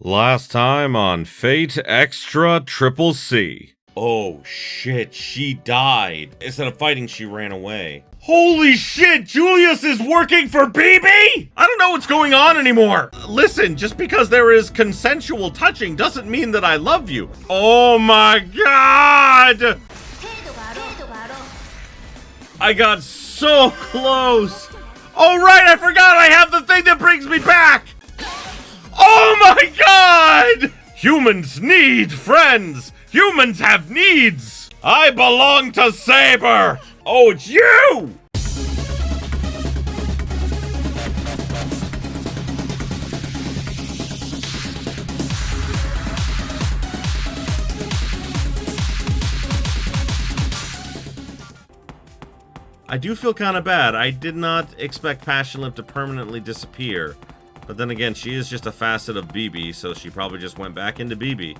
Last time on Fate Extra Triple C. Oh shit, she died. Instead of fighting, she ran away. Holy shit, Julius is working for BB? I don't know what's going on anymore. Listen, just because there is consensual touching doesn't mean that I love you. Oh my god! I got so close. Oh right, I forgot I have the thing that brings me back. Oh my god! Humans need friends. Humans have needs. I belong to Saber. Oh, it's you! I do feel kind of bad. I did not expect Passion Lip to permanently disappear. But then again, she is just a facet of BB, so she probably just went back into BB.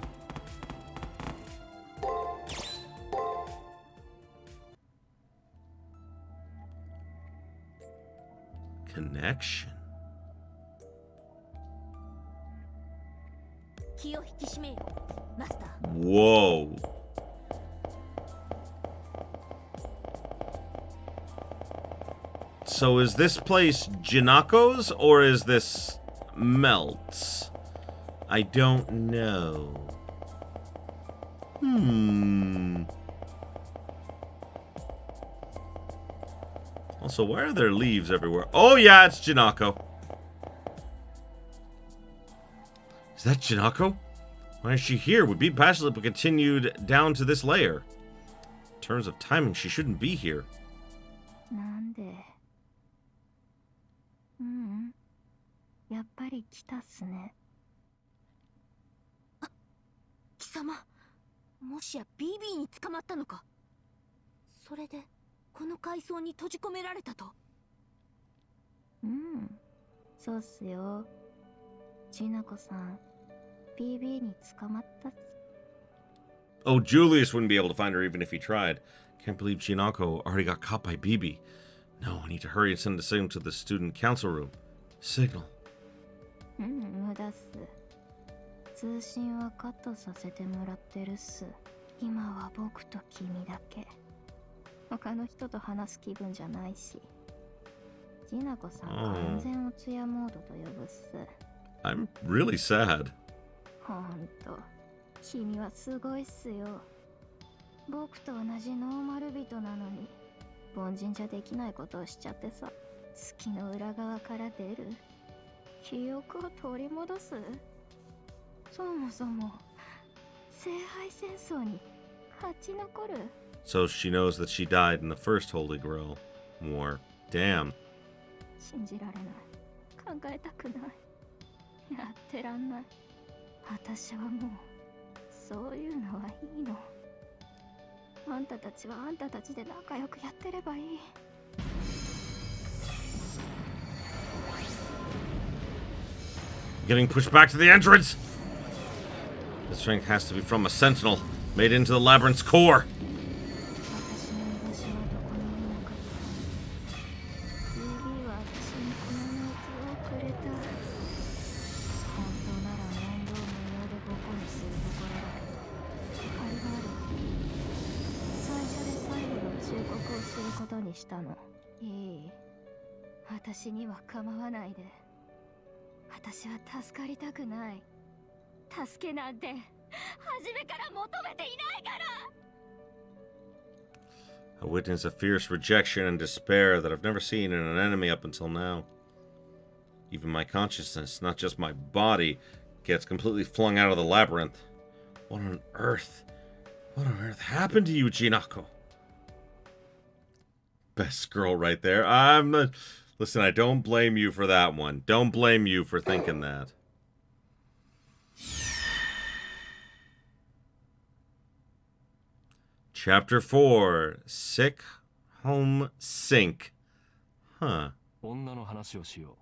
Connection. Whoa. So is this place Jinako's or is this Melt's? I don't know. Also, why are there leaves everywhere? Oh yeah, it's Jinako. Is that Jinako? Why is she here? We beat Passion Lip and continued down to this layer. In terms of timing, she shouldn't be here. やっぱり来たっすね。あ、貴様、もしや BB に捕まったのか。それでこの階層に閉じ込められたと。そうっすよ。ジナコさん、BB に捕まったっす。Oh, Julius wouldn't be able to find her even if he tried. Can't believe Jinako already got caught by BB. No, I need to hurry and send a signal to the student council room. Signal. 無駄っす。通信はカットさせてもらってるっす。今は僕と君だけ。他の人と話す気分じゃないし。ジナコさん完全おつやモードと呼ぶっす。I'm really sad. ほんと、君はすごいっすよ。僕と同じノーマル人なのに、凡人じゃできないことをしちゃってさ。月の裏側から出る。記憶を取り戻す。そもそも聖杯戦争に勝ち残る。So she knows that she died in the first Holy Grail War. Damn. 信じられない。考えたくない。やってらんない。私はもうそういうのはいいの。あんたたちはあんたたちで仲良くやってればいい。Getting pushed back to the entrance! The strength has to be from a sentinel, made into the labyrinth's core.いい。私には構わないで。私は助かりたくない。助けなんて初めから求めていないから。I witness a fierce rejection and despair that I've never seen in an enemy up until now. Even my consciousness, not just my body, gets completely flung out of the labyrinth. What on earth happened to you, Jinako? Best girl right there. I'm not... Listen, I don't blame you for that one. Don't blame you for thinking that. Chapter 4. Sick Home Sink. Huh. 女の話をしよう。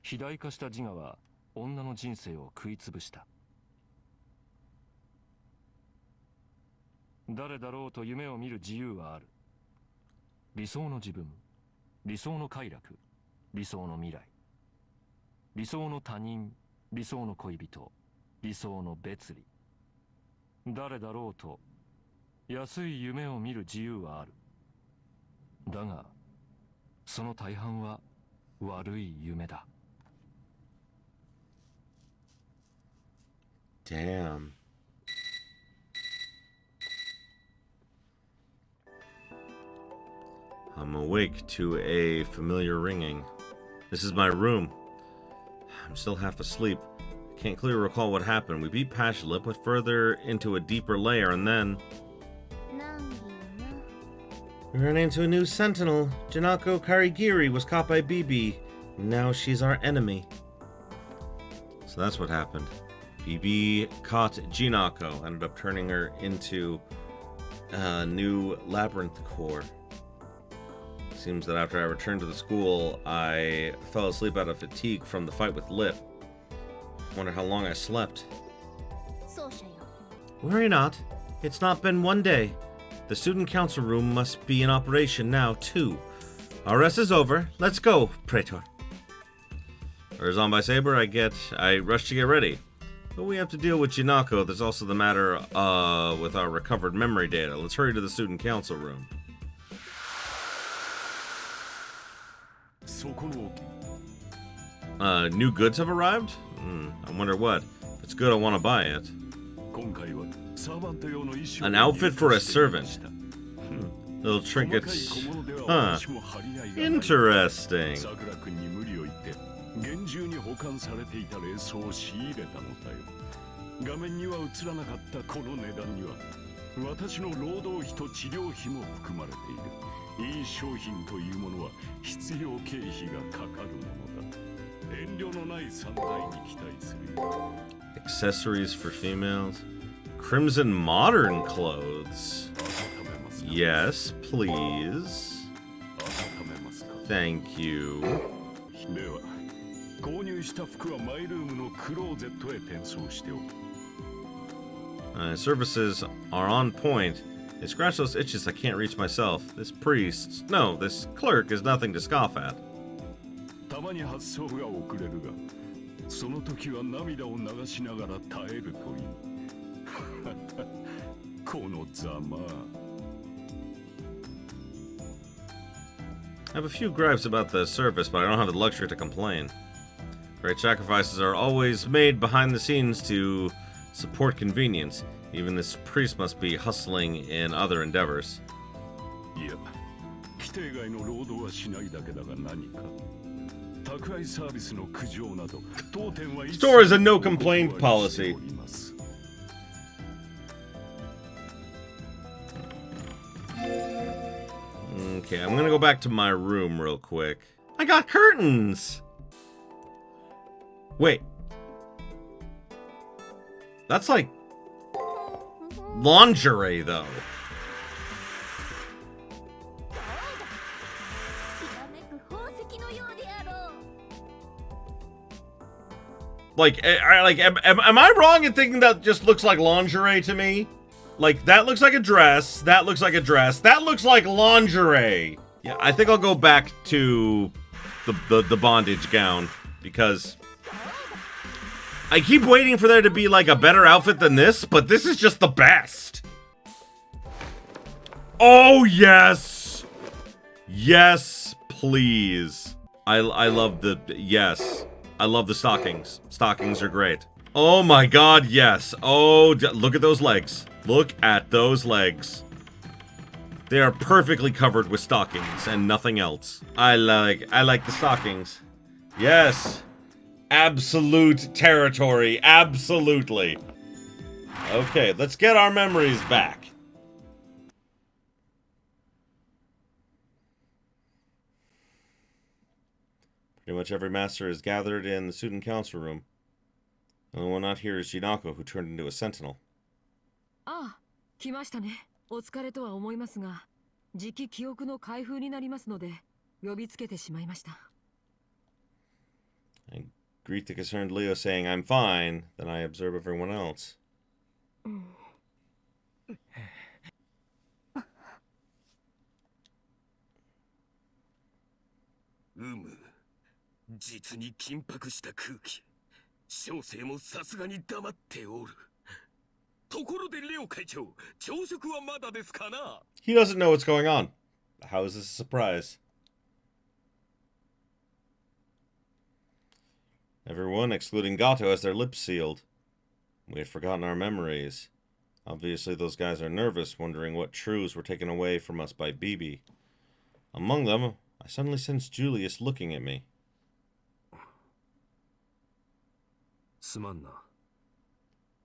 肥大化した自我は女の人生を食いつぶした。誰だろうと夢を見る自由はある。理想の自分、理想の快楽、理想の未来、理想の他人、理想の恋人、理想の別離。誰だろうと安い夢を見る自由はある。だがその大半は悪い夢だ。 Damn. I'm awake to a familiar ringing. This is my room. I'm still half asleep. Can't clearly recall what happened. We beat Pashlip, went further into a deeper layer, and then... we ran into a new sentinel. Janako Karigiri was caught by Bibi. Now she's our enemy. So that's what happened. Bibi caught Jinako, ended up turning her into a new labyrinth core. Seems that after I returned to the school, I fell asleep out of fatigue from the fight with Lip. Wonder how long I slept. Worry not. It's not been one day. The student council room must be in operation now, too. Our rest is over. Let's go, Praetor. Orders on by Saber, I rush to get ready. But we have to deal with Jinako. There's also the matter with our recovered memory data. Let's hurry to the student council room. New goods have arrived? I wonder what. If it's good, I want to buy it. An outfit for a servant. Little trinkets. Huh. Interesting. Accessories for females. Crimson modern clothes. Yes, please. Thank you. Services are on point. They scratch those itches I can't reach myself. This clerk is nothing to scoff at. I have a few gripes about the service, but I don't have the luxury to complain. Great sacrifices are always made behind the scenes to support convenience. Even this priest must be hustling in other endeavors. Store is a no-complaint policy. Okay, I'm gonna go back to my room real quick. I got curtains! Wait. That's like lingerie, though. Like, am I wrong in thinking that just looks like lingerie to me? Like, that looks like a dress, that looks like a dress, that looks like lingerie. Yeah, I think I'll go back to the bondage gown, because I keep waiting for there to be, like, a better outfit than this, but this is just the best. Oh, yes! Yes, please. I love yes. I love the stockings. Stockings are great. Oh my god, yes. Oh, look at those legs. Look at those legs. They are perfectly covered with stockings and nothing else. I like the stockings. Yes. Absolute territory. Absolutely. Okay, let's get our memories back. Pretty much every master is gathered in the student council room. The only one not here is Jinako, who turned into a sentinel. ああ、来ましたね。お疲れとは思いますが、次期記憶の開封になりますので、呼びつけてしまいました。I greet the concerned Leo saying, I'm fine. Then I observe everyone else. 実に緊迫した空気。小生もさすがに黙っておる。ところでレオ会長、朝食はまだですかな？ He doesn't know what's going on. How is this a surprise? Everyone, excluding Gato, has their lips sealed. We had forgotten our memories. Obviously, those guys are nervous, wondering what truths were taken away from us by Bibi. Among them, I suddenly sensed Julius looking at me. すまんな。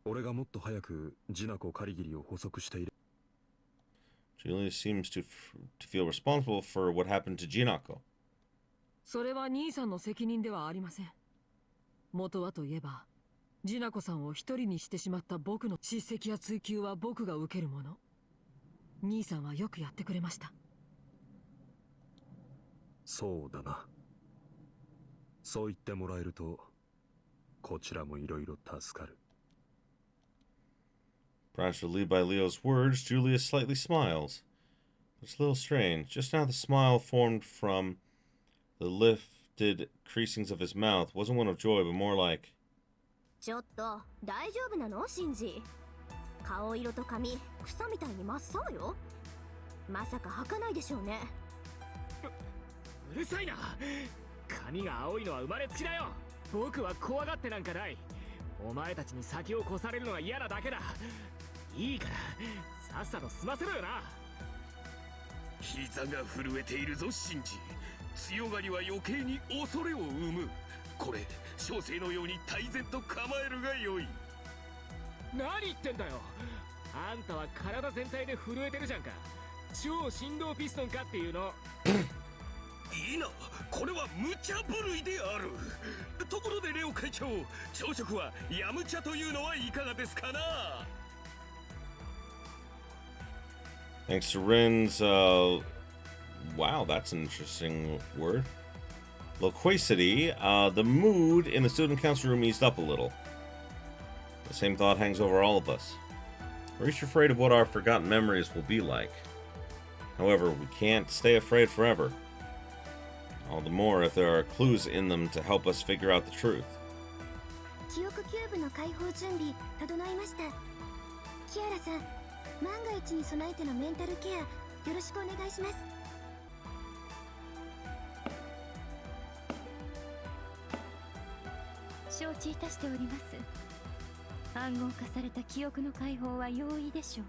俺がもっと早くジナコカリギリを捕捉している。Julius seems to feel responsible for what happened to Jinako. それは兄さんの責任ではありません。元はといえば、ジナコさんを一人にしてしまった僕の叱責や追及は僕が受けるもの。兄さんはよくやってくれました。そうだな。そう言ってもらえると、こちらもいろいろ助かる。Perhaps relieved by Leo's words, Julius slightly smiles. It's a little strange. Just now the smile formed from the lifted creasings of his mouth wasn't one of joy, but more like... ちょっと大丈夫なのシンジ？顔色と髪草みたいに真っ青よ。まさか儚かないでしょうね。うるさいな。髪が青いのは生まれつきだよ。僕は怖がってなんかない。お前たちに先を越されるのが嫌なだけだ。いいからさっさと済ませろよな。膝が震えているぞシンジ。強がりは余計に恐れを生む。これ小生のように泰然と構えるがよい。何言ってんだよ。あんたは体全体で震えてるじゃんか。超振動ピストンかっていうの。いいな、これは無茶ぶるいである。ところでレオ会長、朝食はヤムチャというのはいかがですかな？ Thanks to Rin's, wow, that's an interesting word. Loquacity, the mood in the student council room eased up a little. The same thought hangs over all of us. We're each afraid of what our forgotten memories will be like. However, we can't stay afraid forever. All the more if there are clues in them to help us figure out the truth. 記憶キューブの開放準備整いました。キアラさん、万が一に備えてのメンタルケアよろしくお願いします。承知いたしております。暗号化された記憶の解放は容易でしょ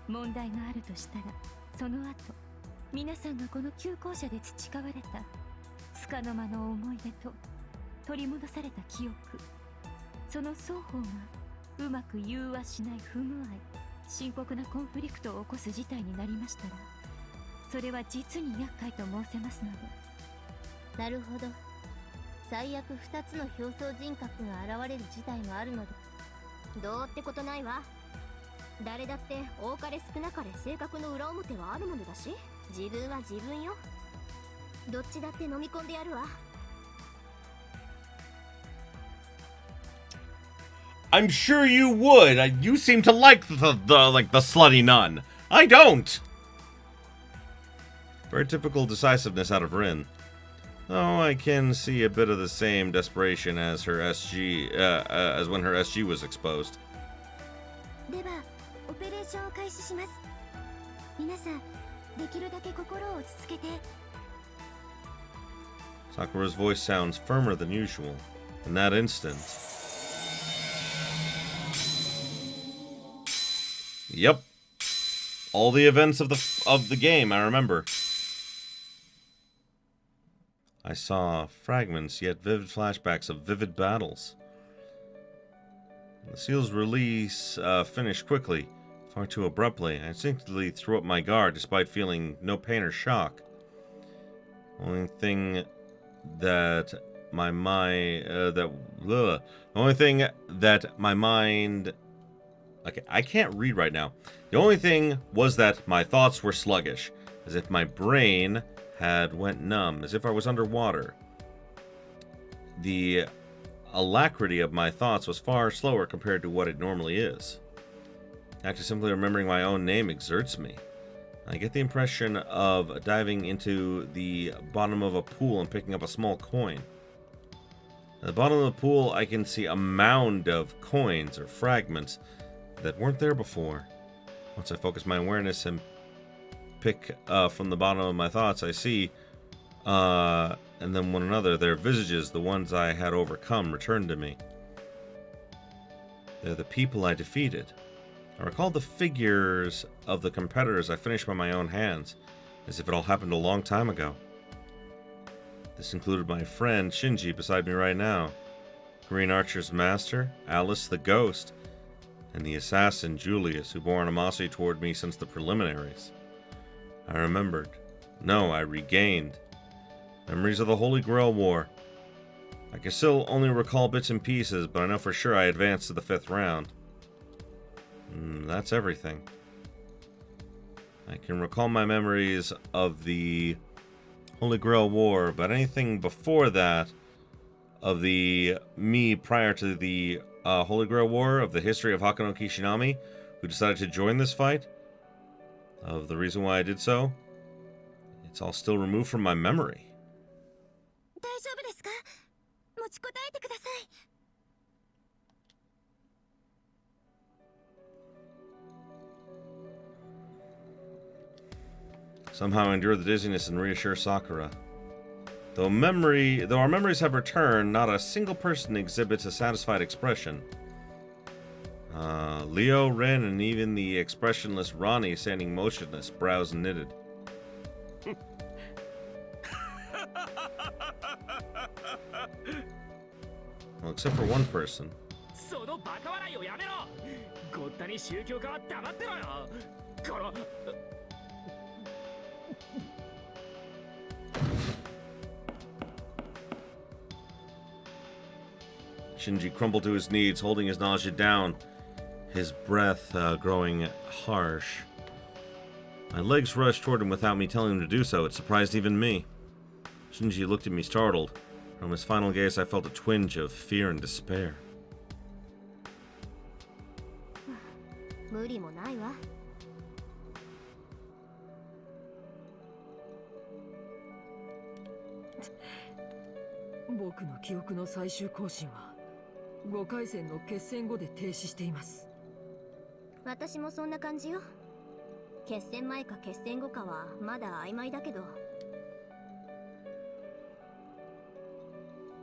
う。問題があるとしたら、その後皆さんがこの旧校舎で培われた束の間の思い出と取り戻された記憶、その双方がうまく融和しない不具合、深刻なコンフリクトを起こす事態になりましたら、それは実に厄介と申せますので。なるほど。最悪2つの表層人格が現れる事態があるので、どうってことないわ。誰だって多かれ少なかれ性格の裏表はあるものだし、自分は自分よ。どっちだって飲み込んでやるわ。I'm sure you would. You seem to like the slutty nun. I don't. Very typical decisiveness out of Rin. Though I can see a bit of the same desperation as her SG, as when her SG was exposed. では、オペレーションを開始します。皆さん、できるだけ心を落ち着けて。Sakura's voice sounds firmer than usual. In that instant. Yep. All the events of the game, I remember. I saw fragments, yet vivid flashbacks of vivid battles. The seal's release finished quickly, far too abruptly. I instinctively threw up my guard despite feeling no pain or shock. The only thing that my mind okay, I can't read right now. The only thing was that my thoughts were sluggish, as if my brain had went numb, as if I was underwater. The alacrity of my thoughts was far slower compared to what it normally is. Actually, simply remembering my own name exerts me. I get the impression of diving into the bottom of a pool and picking up a small coin. At the bottom of the pool, I can see a mound of coins or fragments that weren't there before. Once I focus my awareness and pick from the bottom of my thoughts, I see, and then one another, their visages, the ones I had overcome, returned to me. They're the people I defeated. I recall the figures of the competitors I finished by my own hands, as if it all happened a long time ago. This included my friend Shinji beside me right now, Green Archer's master, Alice the Ghost, and the assassin Julius, who bore animosity toward me since the preliminaries. I remembered. No, I regained. Memories of the Holy Grail War. I can still only recall bits and pieces, but I know for sure I advanced to the 5th round. That's everything. I can recall my memories of the Holy Grail War, but anything before that, of the me prior to the Holy Grail War, of the history of Hakuno Kishinami, who decided to join this fight, of the reason why I did so, it's all still removed from my memory. 大丈夫ですか？持ちこたえてください。 Somehow endure the dizziness and reassure Sakura. Though our memories have returned, not a single person exhibits a satisfied expression. Leo, Ren, and even the expressionless Ronnie standing motionless, brows knitted. Well, except for one person. そのバカ笑いをやめろ。ごったに宗教家は黙ってろよ。この Shinji crumpled to his knees, holding his nausea down, his breath growing harsh. My legs rushed toward him without me telling him to do so. It surprised even me. Shinji looked at me startled. From his final gaze, I felt a twinge of fear and despair. 無理もないわ。 僕の記憶の最終更新は5回戦の決戦後で停止しています。私もそんな感じよ。決戦前か決戦後かはまだ曖昧だけど。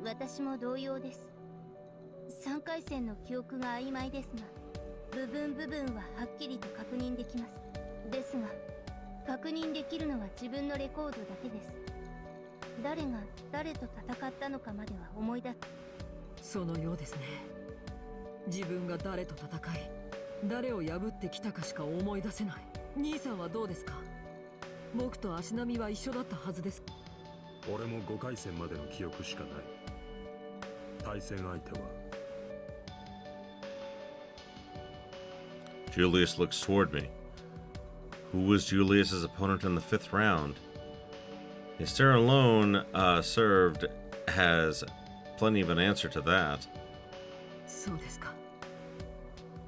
私も同様です。3回戦の記憶が曖昧ですが、部分ははっきりと確認できます。ですが、確認できるのは自分のレコードだけです。誰が誰と戦ったのかまでは思い出す。そのようですね。自分が誰と戦い、誰を破ってきたかしか思い出せない。兄さんはどうですか？僕と足並みは一緒だったはずです。俺も5回戦までの記憶しかない。対戦相手は Julius looks toward me. Who was Julius's opponent in the 5th round? His stare alone served has plenty of an answer to that. そうですか。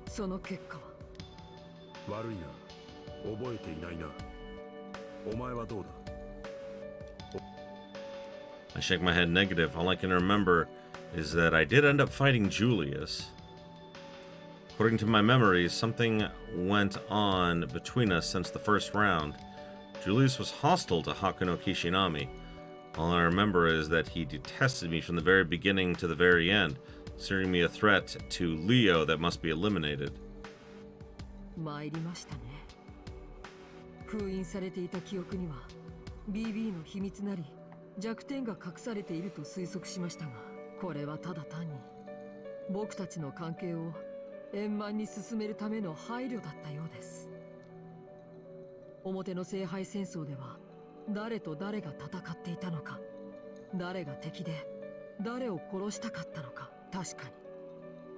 その結果は悪いな。覚えていないな。お前はどうだ？ I shake my head negative. All I can remember is that I did end up fighting Julius. According to my memories, something went on between us since the 1st round. Julius was hostile to Hakuno Kishinami. All I remember is that he detested me from the very beginning to the very end, considering me a threat to Leo that must be eliminated. 参りましたね。封印されていた記憶には BB の秘密なり弱点が隠されていると推測しましたが、これはただ単に僕たちの関係を円満に進めるための配慮だったようです。表の聖杯戦争では誰と誰が戦っていたのか、誰が敵で誰を殺したかったのか。確かに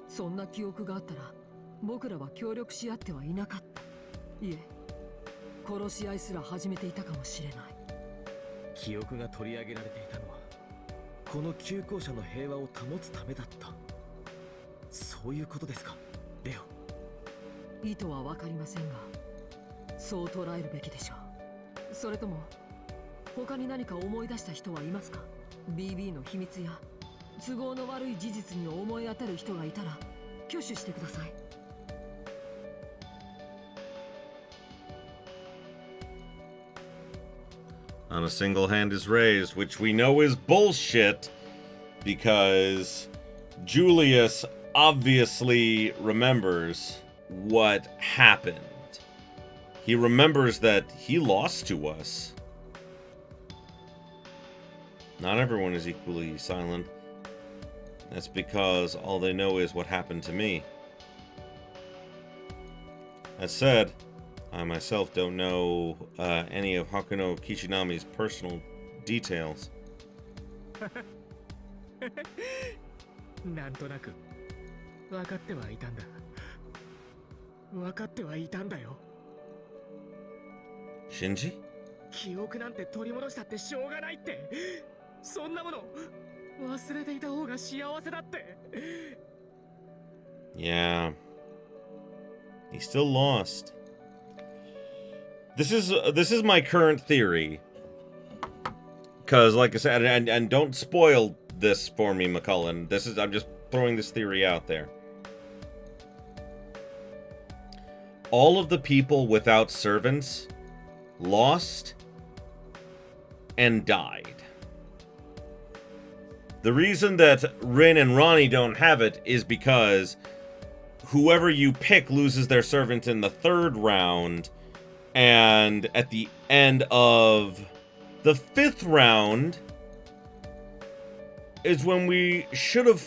そんな記憶があったら僕らは協力し合ってはいなかった。いえ、殺し合いすら始めていたかもしれない。記憶が取り上げられていたのはこの旧校舎の平和を保つためだった。そういうことですか、レオ。意図は分かりませんが、そう捉えるべきでしょう。それとも他に何か思い出した人はいますか？ BB の秘密や都合の悪い事実に思い当たる人がいたら挙手してください。On a single hand is raised, which we know is bullshit because Julius obviously remembers what happened. He remembers that he lost to us. Not everyone is equally silent. That's because all they know is what happened to me. That said, I myself don't know any of Hakuno Kishinami's personal details. なんとなく分かってはいたんだ。分かってはいたんだよ。Shinji? 記憶なんて取り戻したってしょうがないって。そんなもの忘れていた方が幸せだって。Yeah. He still lost. This is my current theory. Cause like I said, and don't spoil this for me, McCullen. I'm just throwing this theory out there. All of the people without servants lost and died. The reason that Rin and Ronnie don't have it is because whoever you pick loses their servant in the 3rd round, and at the end of the 5th round is when we should have...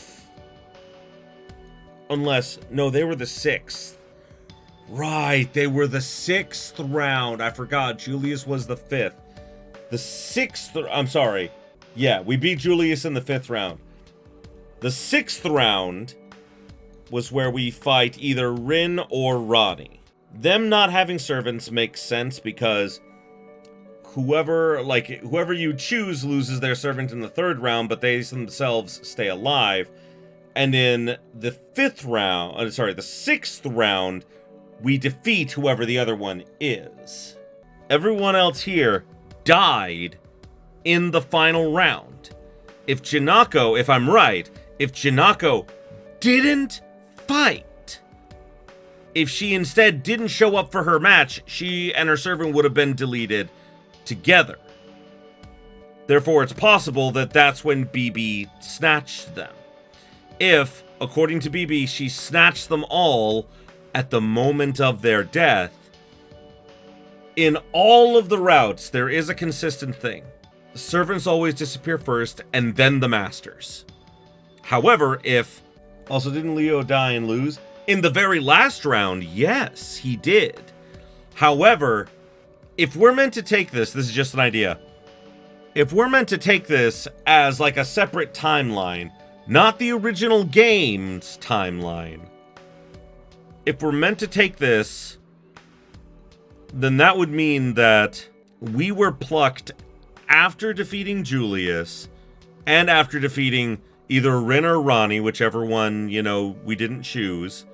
No, they were the 6th. Right, they were the 6th round. I forgot, Julius was the 5th. The 6th... I'm sorry. Yeah, we beat Julius in the 5th round. The 6th round was where we fight either Rin or Ronnie. Them not having servants makes sense because whoever you choose loses their servant in the 3rd round, but they themselves stay alive. And in the 6th round, we defeat whoever the other one is. Everyone else here died in the final round. If I'm right, if Jinako didn't fight, if she instead didn't show up for her match, she and her servant would have been deleted together. Therefore, it's possible that that's when BB snatched them. If, according to BB, she snatched them all at the moment of their death, in all of the routes, there is a consistent thing. The servants always disappear first, and then the masters. However, if... Also, didn't Leo die and lose? In the very last round, yes, he did. However, if we're meant to take this is just an idea. If we're meant to take this as like a separate timeline, not the original game's timeline. If we're meant to take this, then that would mean that we were plucked after defeating Julius and after defeating either Rin or Ronnie, whichever one, we didn't choose.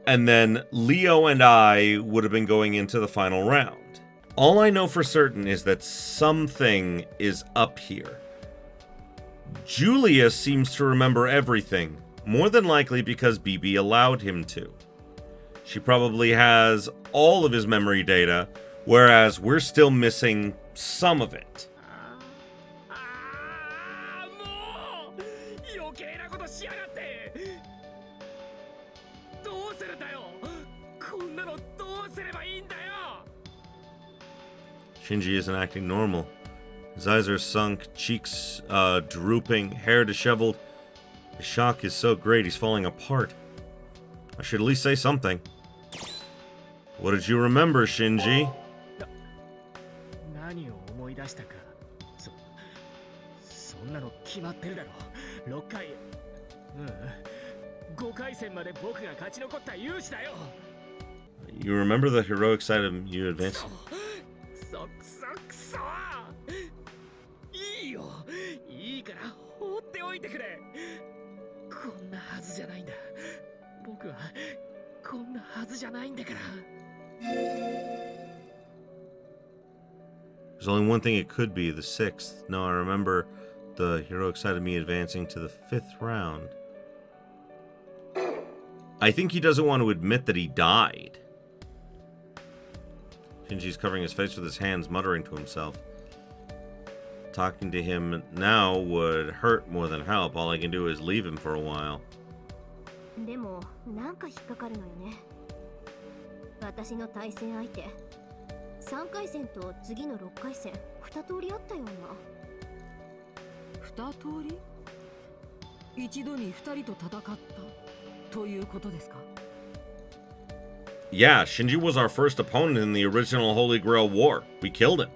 And then Leo and I would have been going into the final round. All I know for certain is that something is up here. Julius seems to remember everything, more than likely because BB allowed him to. She probably has all of his memory data, whereas we're still missing some of it. もう余計なことしやがって。どうするんだよ。こんなのどうすればいいんだよ。 Shinji isn't acting normal. His eyes are sunk, cheeks drooping, hair disheveled. His shock is so great he's falling apart. I should at least say something. What did you remember, Shinji? 何を思い出したか。そんなの決まってるだろ。6回。5回戦まで僕が勝ち残った勇士だよ。 You remember the heroic side of you advancing? くそいいよ。いいから放っておいてくれ。こんなはずじゃないんだ。僕はこんなはずじゃないんだから。 There's only one thing it could be, the 6th. No, I remember the heroic side of me advancing to the 5th round. I think he doesn't want to admit that he died. Shinji's covering his face with his hands, muttering to himself. Talking to him now would hurt more than help. All I can do is leave him for a while. でもなんか引っかかるのよね。私の対戦相手、3回戦と次の6回戦、2通りあったような。2通り？一度に2人と戦ったということですか？ Yeah, Shinji was our first opponent in the original Holy Grail War. We killed him.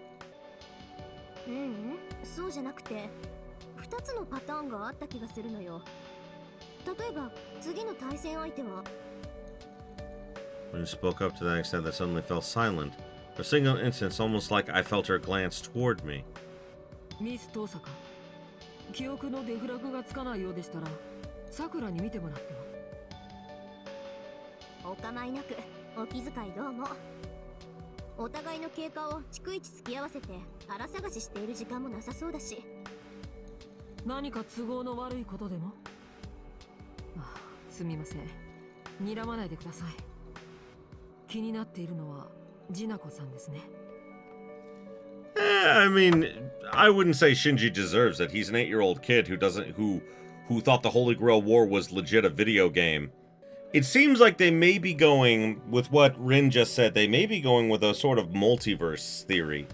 そうじゃなくて、2つのパターンがあった気がするのよ。例えば次の対戦相手は When she spoke up to that extent that suddenly fell silent. For a single instant, it's almost like I felt her glance toward me. ミス遠坂、記憶のデフラグがつかないようでしたら、さくらに見てもらっては。お構いなく、お気遣いどうも。お互いの経過を逐一付き合わせて腹探ししている時間もなさそうだし。何か都合の悪いことでも？あ、すみません。睨まないでください。気になっているのはジナコさんですね。I mean, I wouldn't say Shinji deserves it. He's an 8-year-old kid who thought the Holy Grail War was legit a video game. It seems like they may be going with what Rin just said. They may be going with a sort of multiverse theory,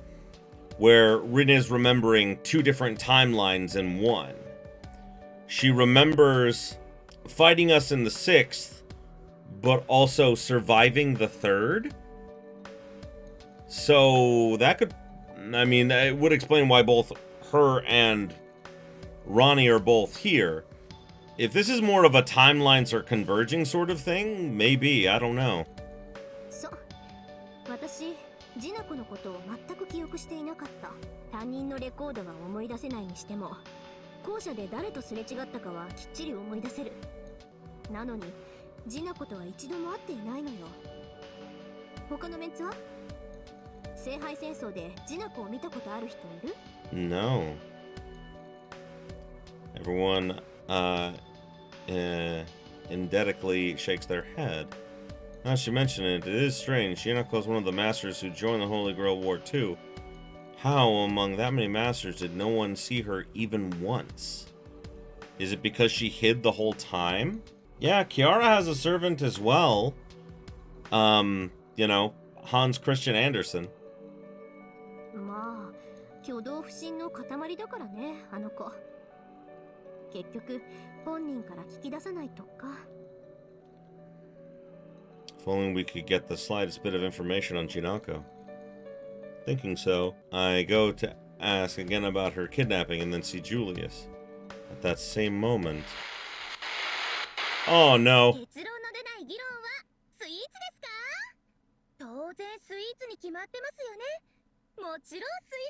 where Rin is remembering 2 different timelines in one. She remembers fighting us in the 6th, but also surviving the 3rd. So that could, I mean, it would explain why both her and Ronnie are both here. If this is more of a timelines are converging sort of thing, maybe, I don't know. そう、私、ジナコのことを全く記憶していなかった。担任のレコードは思い出せないにしても、校舎で誰とすれ違ったかはきっちり思い出せる。なのに、ジナコとは一度も会っていないのよ。他のメンツは？聖杯戦争でジナコを見たことある人いる？ No. Everyone, endically shakes their head. Now she mentioned it, it is strange. Shinako is one of the masters who joined the Holy Grail War too. How, among that many masters, did no one see her even once? Is it because she hid the whole time? Yeah, Kiara has a servant as well. You know, Hans Christian Andersen. まあ、挙動不審の塊だからね、あの子。結局、本人から聞き出さないとか。If only we could get the slightest bit of information on Chinako. Thinking so, I go to ask again about her kidnapping and then see Julius. At that same moment... Oh no! 結論の出ない議論はスイーツですか？当然スイーツに決まってますよね。もちろんスイー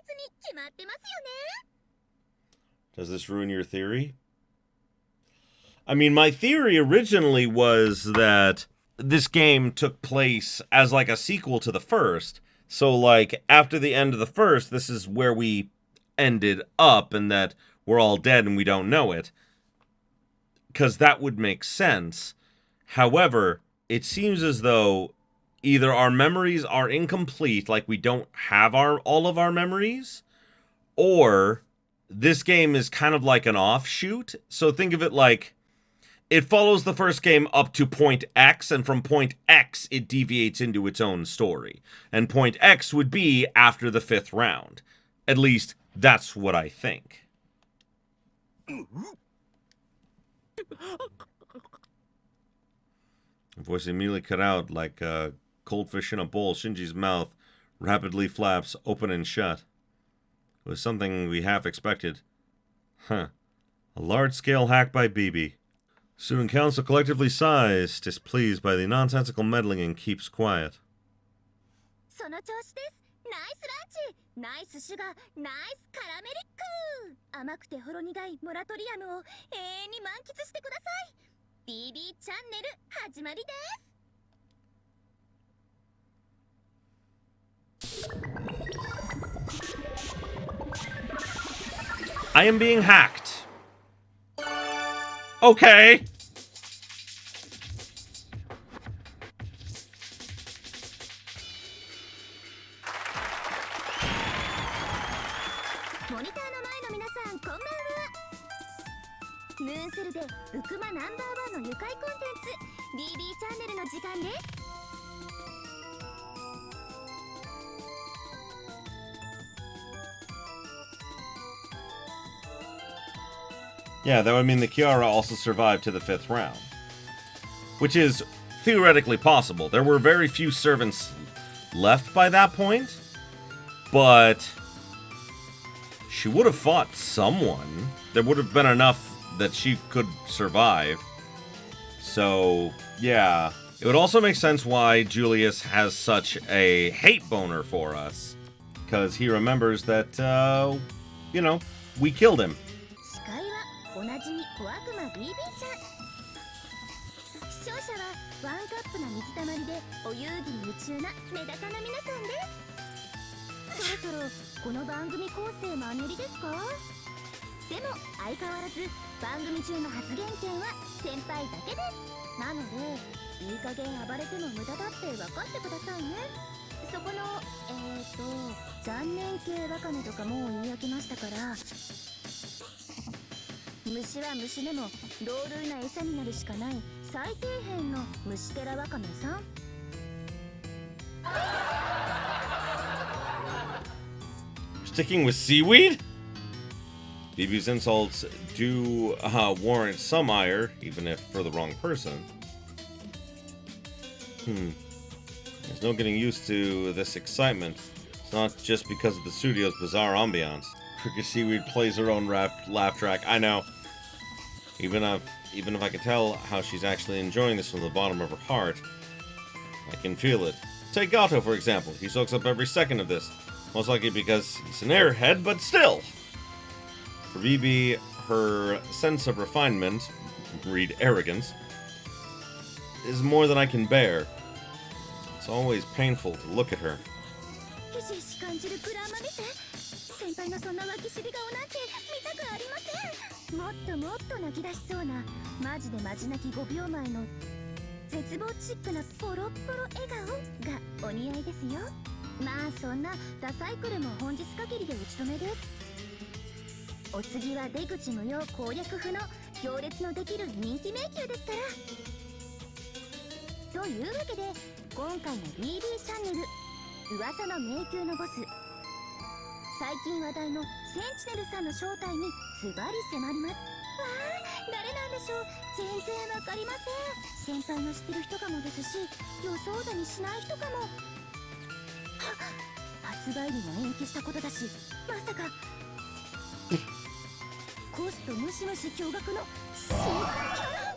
ツに決まってますよね。 Does this ruin your theory? I mean, my theory originally was that this game took place as like a sequel to the first. So like after the end of the first, this is where we ended up and that we're all dead and we don't know it. Because that would make sense. However, it seems as though either our memories are incomplete, like we don't have all of our memories, or this game is kind of like an offshoot. So think of it like it follows the first game up to point X, and from point X, it deviates into its own story. And point X would be after the 5th round. At least, that's what I think. The voice immediately cut out like a coldfish in a bowl. Shinji's mouth rapidly flaps open and shut. It was something we half expected. Huh. A large-scale hack by BB. Student council collectively sighs, displeased by the nonsensical meddling, and keeps quiet. その調子です。ナイスランチ、ナイスシュガー、ナイスカラメリック。甘くてほろ苦いモラトリアムを永遠に満喫してください。BB チャンネル始まりです。I am being hacked. Okay. Yeah, that would mean the Kiara also survived to the 5th round. Which is theoretically possible. There were very few servants left by that point, but she would have fought someone. There would have been enough that she could survive. So, yeah. It would also make sense why Julius has such a hate boner for us. Because he remembers that, you know, we killed him. おなじみ小悪魔 BB ちゃん。視聴者はワンカップな水たまりでお遊戯に夢中なメダカな皆さんです。そろそろこの番組構成マンネリですか？でも相変わらず番組中の発言権は先輩だけです。なのでいい加減暴れても無駄だって分かってくださいね。そこの残念系ワカメとかもう言い訳ましたから。虫は虫でも同類な餌になるしかない最底辺の虫けらワカメさん。Sticking with seaweed? BB's insults do warrant some ire, even if for the wrong person. There's no getting used to this excitement. It's not just because of the studio's bizarre ambiance. Cricket Seaweed plays her own laugh track. I know. Even if I can tell how she's actually enjoying this from the bottom of her heart, I can feel it. Take Gato, for example. He soaks up every second of this. Most likely because he's an airhead, but still. For BB, her sense of refinement, read arrogance, is more than I can bear. It's always painful to look at her. 先輩のそんな脇尻顔なんて見たくありません。もっともっと泣き出しそうなマジでマジ泣き5秒前の絶望チックなポロッポロ笑顔がお似合いですよ。まあそんなダサイクルも本日限りで打ち止めです。お次は出口無用攻略不能行列のできる人気迷宮ですから。というわけで今回の BB チャンネル噂の迷宮のボス最近話題のセンチネルさんの正体にズバリ迫ります。わあ、誰なんでしょう。全然わかりません。先輩の知ってる人かもですし、予想だにしない人かも。発売日も延期したことだし、まさかコストムシムシ驚愕の新キャラ。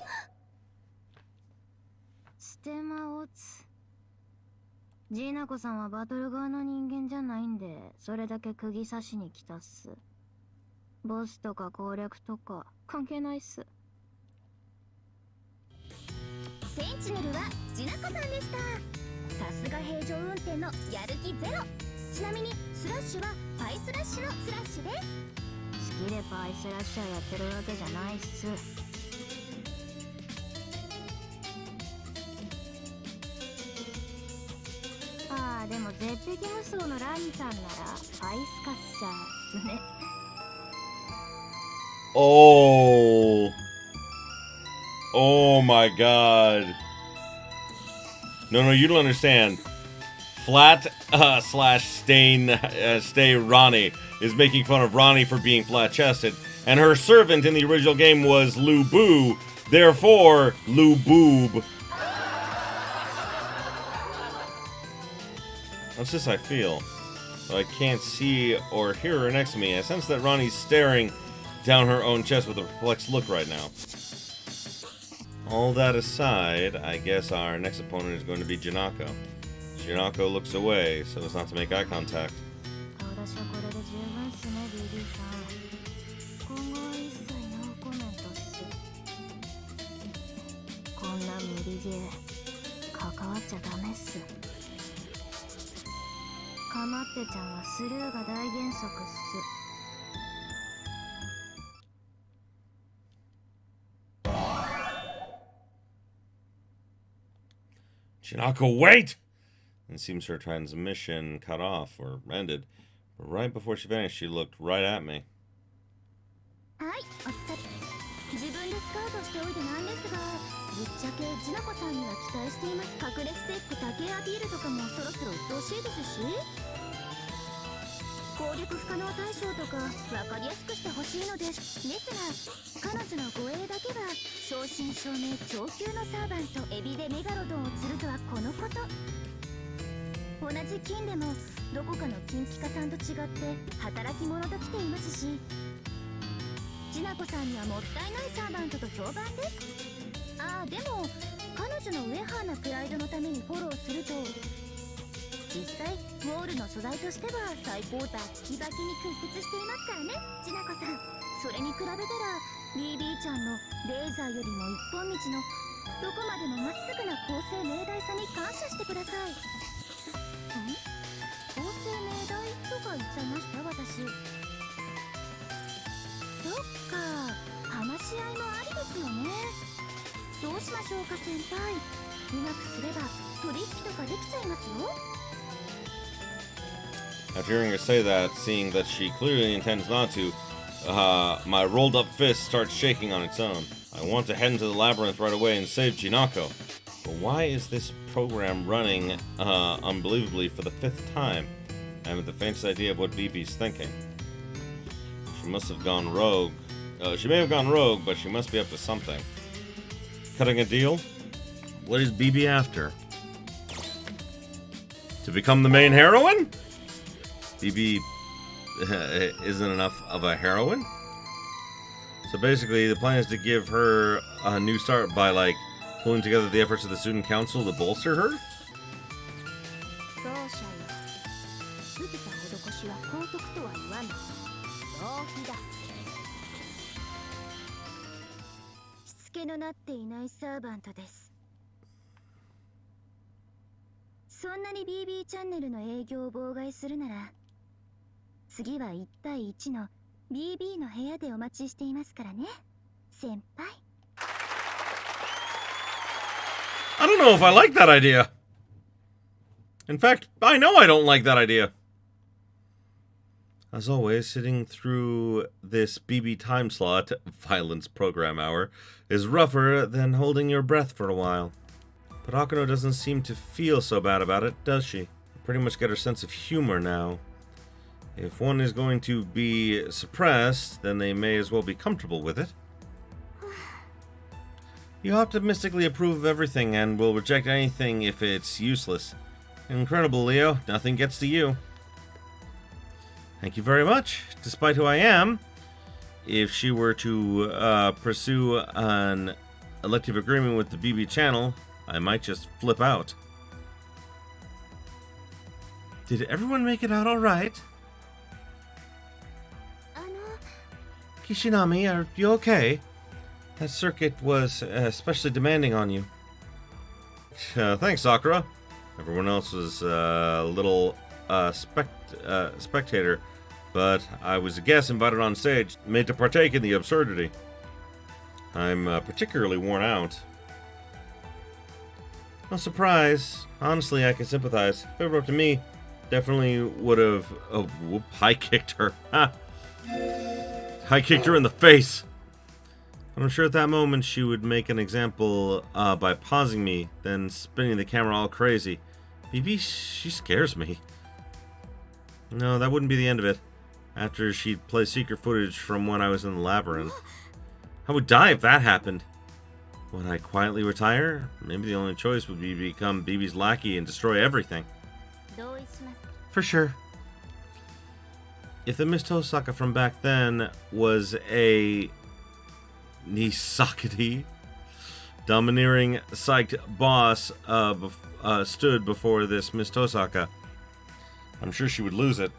ステマオツ。ジーナコさんはバトル側の人間じゃないんで、それだけ釘刺しに来たっす。ボスとか攻略とか関係ないっす。センチネルはジナコさんでした。さすが平常運転のやる気ゼロ。ちなみにスラッシュはパイスラッシュのスラッシュです。好きでパイスラッシュやってるわけじゃないっす。でも絶壁無双のラニさんならアイスカッシャーっすね。Oh my god. No, you don't understand. Flat slash stay Ronnie is making fun of Ronnie for being flat-chested, and her servant in the original game was Lu Boo, therefore Lu Boob. That's just how I feel. But I can't see or hear her next to me. I sense that Ronnie's staring down her own chest with a perplexed look right now. All that aside, I guess our next opponent is going to be Janako. Janako looks away so as not to make eye contact. Jinako, wait! It seems her transmission cut off or ended. But right before she vanished, she looked right at me. はい、お疲れ。自分でスカウトしておいてなんですが、ぶっちゃけジナコさんには期待しています。隠れステップ竹アピールとかもそろそろ鬱陶しいですし、攻略不可能対象とか分かりやすくしてほしいのです。ですが、彼女の護衛だけは正真正銘超級のサーバントエビでメガロドンを釣るとはこのこと。同じ金でもどこかの金ピカさんと違って働き者と来ていますし、ジナコさんにはもったいないサーバントと評判です。ああ、でも彼女のウェハーなプライドのためにフォローすると、実際ウォールの素材としては最高だキバキに屈折していますからね、ジナコさん。それに比べたら BB ちゃんのレーザーよりも一本道のどこまでもまっすぐな公正明大さに感謝してください。公正明大とか言っちゃいました、私。そっか、話し合いもありですよね。どうしましょうか先輩。うまくすれば取引とかできちゃいますよ。 After hearing her say that, seeing that she clearly intends not to, my rolled up fist starts shaking on its own. I want to head into the labyrinth right away and save Jinako. But why is this program running, unbelievably for the 5th time? I haven't the faintest idea of what BB's thinking. She must have gone rogue. She may have gone rogue, but she must be up to something. Cutting a deal? What is BB after? To become the main heroine? BB isn't enough of a heroine? So basically, the plan is to give her a new start by, like, pulling together the efforts of the student council to bolster her? そうしゃよ。ぶずた施しは高徳とは言わぬ。浪費だ。しつけのなっていないサーバントです。そんなに BB チャンネルの営業を妨害するなら、次は1対1の BB の部屋でお待ちしていますからね、先輩。I don't know if I like that idea. In fact, I know I don't like that idea. As always, sitting through this BB time slot, Violence Program Hour, is rougher than holding your breath for a while. But Hakuno doesn't seem to feel so bad about it, does she? Pretty much get her sense of humor now. If one is going to be suppressed, then they may as well be comfortable with it. You optimistically approve of everything and will reject anything if it's useless. Incredible, Leo. Nothing gets to you. Thank you very much. Despite who I am, if she were to pursue an elective agreement with the BB channel, I might just flip out. Did everyone make it out all right? Kishinami, are you okay? That circuit was especially demanding on you. Thanks, Sakura. Everyone else was a little spectator, but I was a guest invited on stage, made to partake in the absurdity. I'm particularly worn out. No surprise. Honestly, I can sympathize. If it were up to me, definitely would have high-kicked her. High-kicked her in the face. But I'm sure at that moment she would make an example by pausing me, then spinning the camera all crazy. BB, she scares me. No, that wouldn't be the end of it. After she'd play secret footage from when I was in the labyrinth. I would die if that happened. Would I quietly retire? Maybe the only choice would be to become BB's lackey and destroy everything. For sure. If the Miss Tosaka from back then was a Nisakati, domineering psyched boss stood before this Miss Tosaka, I'm sure she would lose it.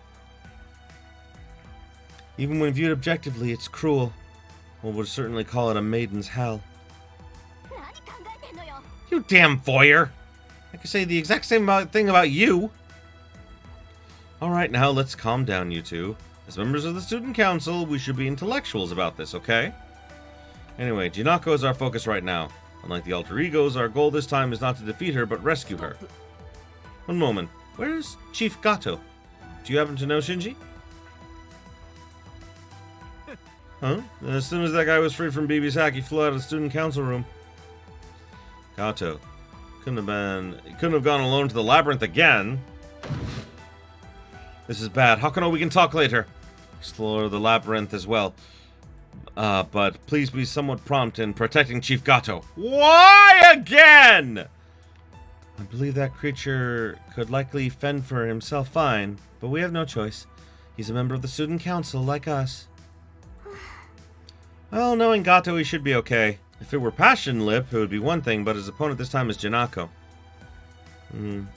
Even when viewed objectively, it's cruel. One would certainly call it a maiden's hell. You damn voyeur! I could say the exact same thing about you! Alright, now let's calm down, you two. As members of the student council, we should be intellectuals about this, okay? Anyway, Jinako is our focus right now. Unlike the alter egos, our goal this time is not to defeat her, but rescue her. One moment. Where's Chief Gato? Do you happen to know Shinji? Huh? As soon as that guy was freed from BB's hack, he flew out of the student council room. Gato. He couldn't have gone alone to the labyrinth again. This is bad. Hakuno, we can talk later. Explore the labyrinth as well. But please be somewhat prompt in protecting Chief Gato. Why again? I believe that creature could likely fend for himself fine, but we have no choice. He's a member of the student council like us. Well, knowing Gato, he should be okay. If it were Passion Lip, it would be one thing, but his opponent this time is Janako.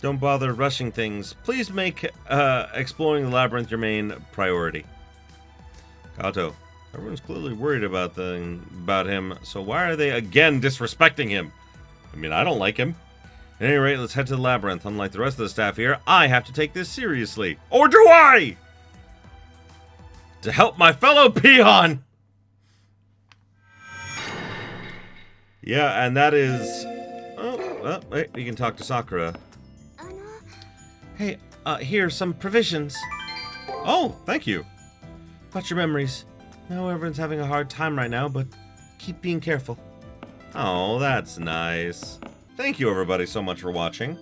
Don't bother rushing things. Please make exploring the labyrinth your main priority. Gato, everyone's clearly worried about him, so why are they again disrespecting him? I mean, I don't like him. At any rate, let's head to the labyrinth. Unlike the rest of the staff here, I have to take this seriously. Or do I? To help my fellow peon! Yeah, and that is... Oh, well, wait, you can talk to Sakura. Hey, here's some provisions. Oh, thank you. Watch your memories. I know everyone's having a hard time right now, but keep being careful. Oh, that's nice. Thank you, everybody, so much for watching.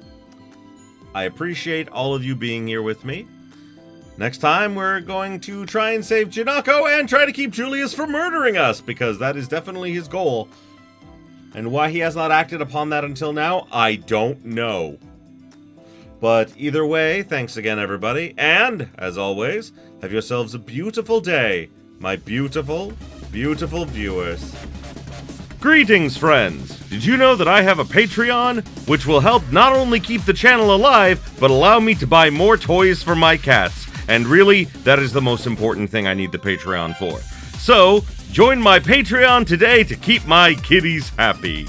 I appreciate all of you being here with me. Next time, we're going to try and save Janako and try to keep Julius from murdering us, because that is definitely his goal. And why he has not acted upon that until now, I don't know. But either way, thanks again, everybody. And, as always, have yourselves a beautiful day, my beautiful, beautiful viewers. Greetings, friends! Did you know that I have a Patreon, which will help not only keep the channel alive, but allow me to buy more toys for my cats? And really, that is the most important thing I need the Patreon for. So, join my Patreon today to keep my kitties happy.